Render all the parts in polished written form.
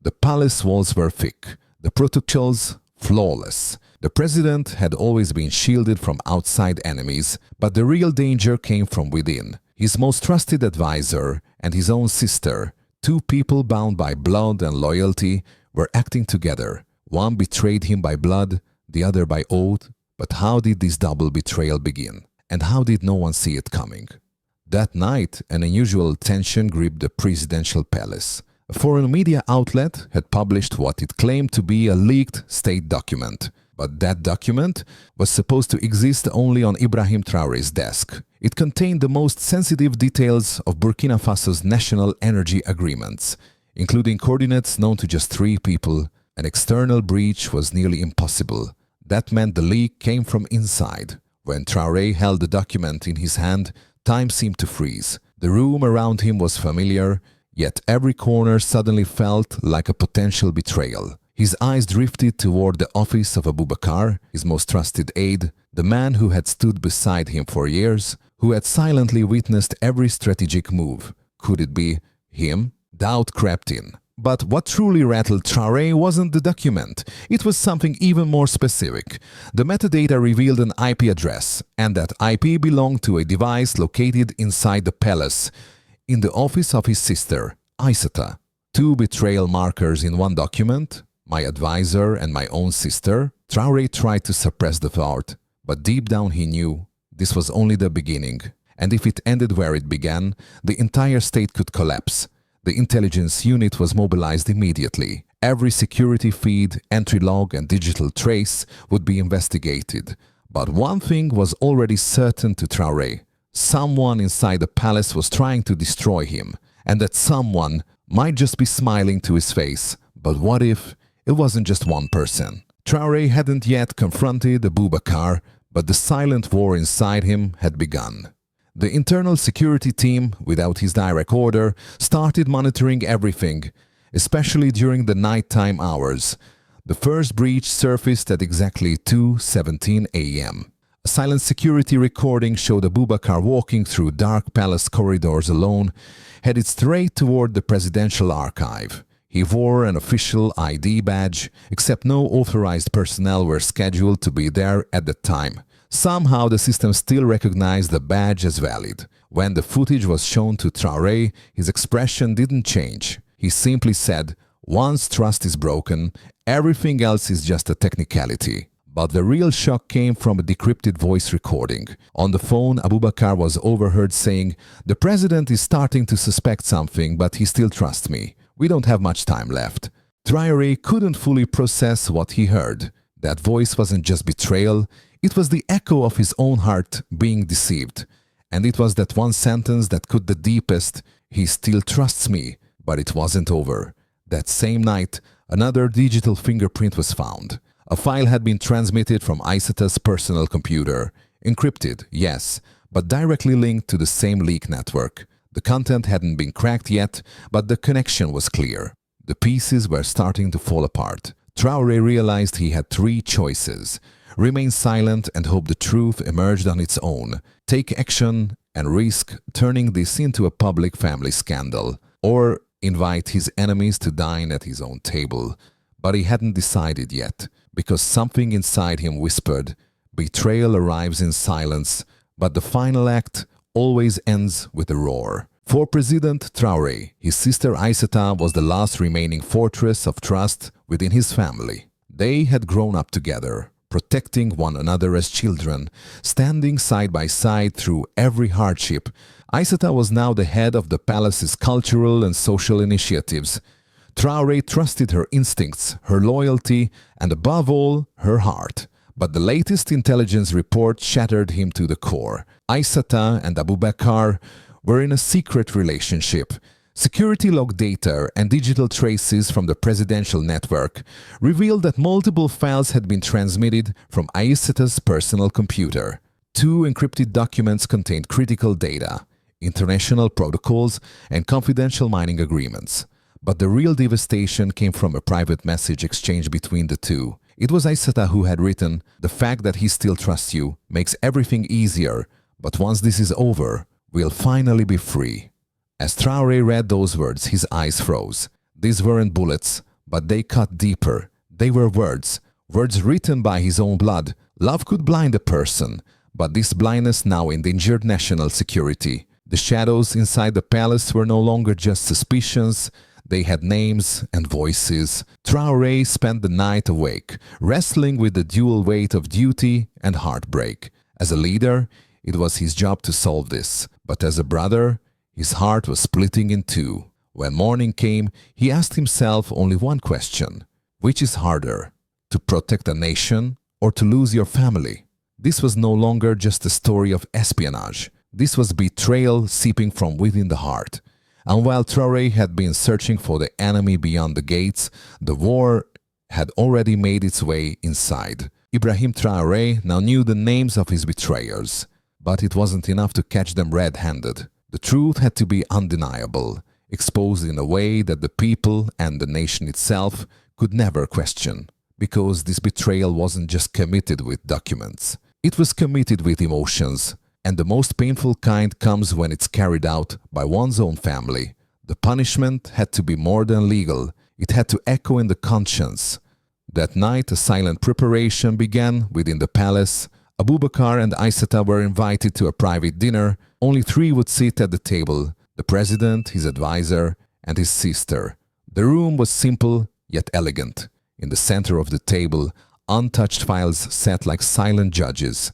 The palace walls were thick, the protocols flawless. The president had always been shielded from outside enemies, but the real danger came from within. His most trusted advisor and his own sister, two people bound by blood and loyalty, were acting together. One betrayed him by blood, the other by oath. But how did this double betrayal begin? And how did no one see it coming? That night, an unusual tension gripped the presidential palace. A foreign media outlet had published what it claimed to be a leaked state document. But that document was supposed to exist only on Ibrahim Traoré's desk. It contained the most sensitive details of Burkina Faso's national energy agreements, including coordinates known to just 3 people. An external breach was nearly impossible. That meant the leak came from inside. When Traoré held the document in his hand, time seemed to freeze. The room around him was familiar, yet every corner suddenly felt like a potential betrayal. His eyes drifted toward the office of Abubakar, his most trusted aide, the man who had stood beside him for years, who had silently witnessed every strategic move. Could it be him? Doubt crept in. But what truly rattled Traoré wasn't the document. It was something even more specific. The metadata revealed an IP address, and that IP belonged to a device located inside the palace, in the office of his sister, Aissata. 2 betrayal markers in one document, my advisor and my own sister. Traoré tried to suppress the thought, but deep down he knew this was only the beginning. And if it ended where it began, the entire state could collapse. The intelligence unit was mobilized immediately. Every security feed, entry log and digital trace would be investigated. But one thing was already certain to Traoré. Someone inside the palace was trying to destroy him, and that someone might just be smiling to his face. But what if it wasn't just one person? Traoré hadn't yet confronted Abubakar, but the silent war inside him had begun. The internal security team, without his direct order, started monitoring everything, especially during the nighttime hours. The first breach surfaced at exactly 2:17 a.m. A silent security recording showed Abubakar walking through dark palace corridors alone, headed straight toward the presidential archive. He wore an official ID badge, except no authorized personnel were scheduled to be there at the time. Somehow the system still recognized the badge as valid. When the footage was shown to Traoré, his expression didn't change. He simply said, "Once trust is broken, everything else is just a technicality." But the real shock came from a decrypted voice recording. On the phone, Abubakar was overheard saying, "The president is starting to suspect something, but he still trusts me. We don't have much time left." Traoré couldn't fully process what he heard. That voice wasn't just betrayal, it was the echo of his own heart being deceived. And it was that one sentence that cut the deepest: "He still trusts me." But it wasn't over. That same night, another digital fingerprint was found. A file had been transmitted from Aissata's personal computer. Encrypted, yes, but directly linked to the same leak network. The content hadn't been cracked yet, but the connection was clear. The pieces were starting to fall apart. Traoré realized he had 3 choices: remain silent and hope the truth emerged on its own, take action and risk turning this into a public family scandal, or invite his enemies to dine at his own table. But he hadn't decided yet, because something inside him whispered, betrayal arrives in silence, but the final act always ends with a roar. For President Traoré, his sister Aissata was the last remaining fortress of trust within his family. They had grown up together, protecting one another as children, standing side by side through every hardship. Aissata was now the head of the palace's cultural and social initiatives. Traoré trusted her instincts, her loyalty, and above all, her heart. But the latest intelligence report shattered him to the core. Aissata and Abubakar were in a secret relationship. Security log data and digital traces from the presidential network revealed that multiple files had been transmitted from Aissata's personal computer. 2 encrypted documents contained critical data, international protocols, and confidential mining agreements. But the real devastation came from a private message exchange between the 2. It was Aissata who had written, "The fact that he still trusts you makes everything easier, but once this is over, we'll finally be free." As Traoré read those words, his eyes froze. These weren't bullets, but they cut deeper. They were words written by his own blood. Love could blind a person, but this blindness now endangered national security. The shadows inside the palace were no longer just suspicions, they had names and voices. Traoré spent the night awake, wrestling with the dual weight of duty and heartbreak. As a leader, it was his job to solve this, but as a brother, his heart was splitting in two. When morning came, he asked himself only one question: which is harder, to protect a nation or to lose your family? This was no longer just a story of espionage. This was betrayal seeping from within the heart. And while Traoré had been searching for the enemy beyond the gates, the war had already made its way inside. Ibrahim Traoré now knew the names of his betrayers, but it wasn't enough to catch them red-handed. The truth had to be undeniable, exposed in a way that the people and the nation itself could never question. Because this betrayal wasn't just committed with documents. It was committed with emotions, and the most painful kind comes when it's carried out by one's own family. The punishment had to be more than legal. It had to echo in the conscience. That night, a silent preparation began within the palace. Abubakar and Aissata were invited to a private dinner. Only three would sit at the table: the president, his advisor, and his sister. The room was simple yet elegant. In the center of the table, untouched files sat like silent judges.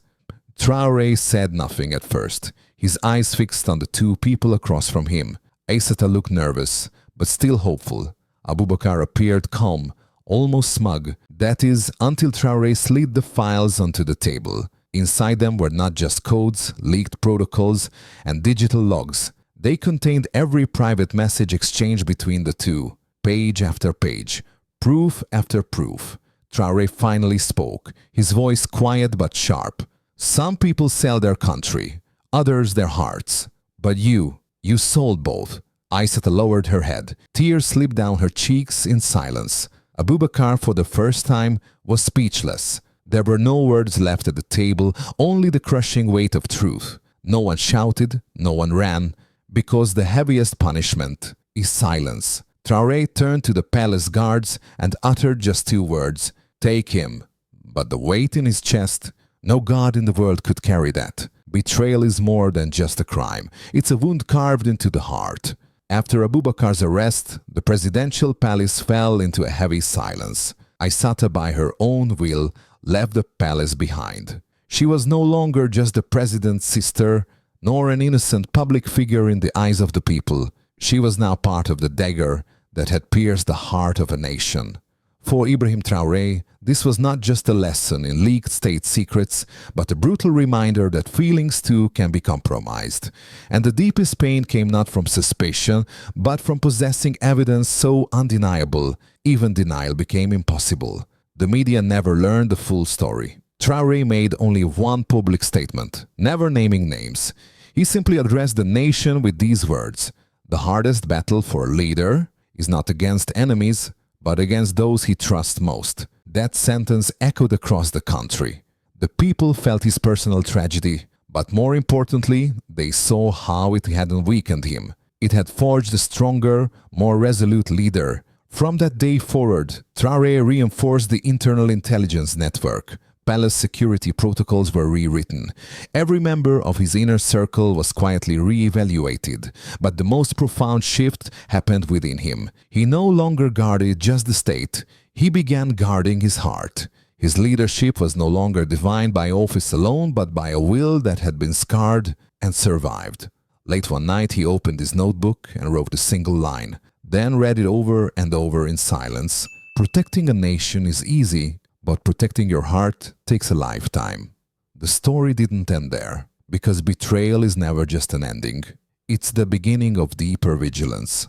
Traoré said nothing at first, his eyes fixed on the two people across from him. Aissata looked nervous, but still hopeful. Abubakar appeared calm, almost smug. That is, until Traoré slid the files onto the table. Inside them were not just codes, leaked protocols, and digital logs. They contained every private message exchanged between the two, page after page, proof after proof. Traoré finally spoke, his voice quiet but sharp. Some people sell their country, others their hearts. But you sold both. Aissata lowered her head. Tears slipped down her cheeks in silence. Abubakar, for the first time, was speechless. There were no words left at the table, only the crushing weight of truth. No one shouted, no one ran, because the heaviest punishment is silence. Traoré turned to the palace guards and uttered just two words: "Take him." But the weight in his chest, no god in the world could carry that. Betrayal is more than just a crime. It's a wound carved into the heart. After Abubakar's arrest, the presidential palace fell into a heavy silence. Aissata, by her own will, left the palace behind. She was no longer just the president's sister, nor an innocent public figure in the eyes of the people. She was now part of the dagger that had pierced the heart of a nation. For Ibrahim Traoré, this was not just a lesson in leaked state secrets, but a brutal reminder that feelings too can be compromised. And the deepest pain came not from suspicion, but from possessing evidence so undeniable, even denial became impossible. The media never learned the full story. Traoré made only one public statement, never naming names. He simply addressed the nation with these words: "The hardest battle for a leader is not against enemies, but against those he trusts most." That sentence echoed across the country. The people felt his personal tragedy, but more importantly, they saw how it hadn't weakened him. It had forged a stronger, more resolute leader. From that day forward, Traoré reinforced the internal intelligence network. Palace security protocols were rewritten. Every member of his inner circle was quietly re-evaluated. But the most profound shift happened within him. He no longer guarded just the state. He began guarding his heart. His leadership was no longer defined by office alone, but by a will that had been scarred and survived. Late one night, he opened his notebook and wrote a single line, then read it over and over in silence. Protecting a nation is easy, but protecting your heart takes a lifetime. The story didn't end there, because betrayal is never just an ending. It's the beginning of deeper vigilance.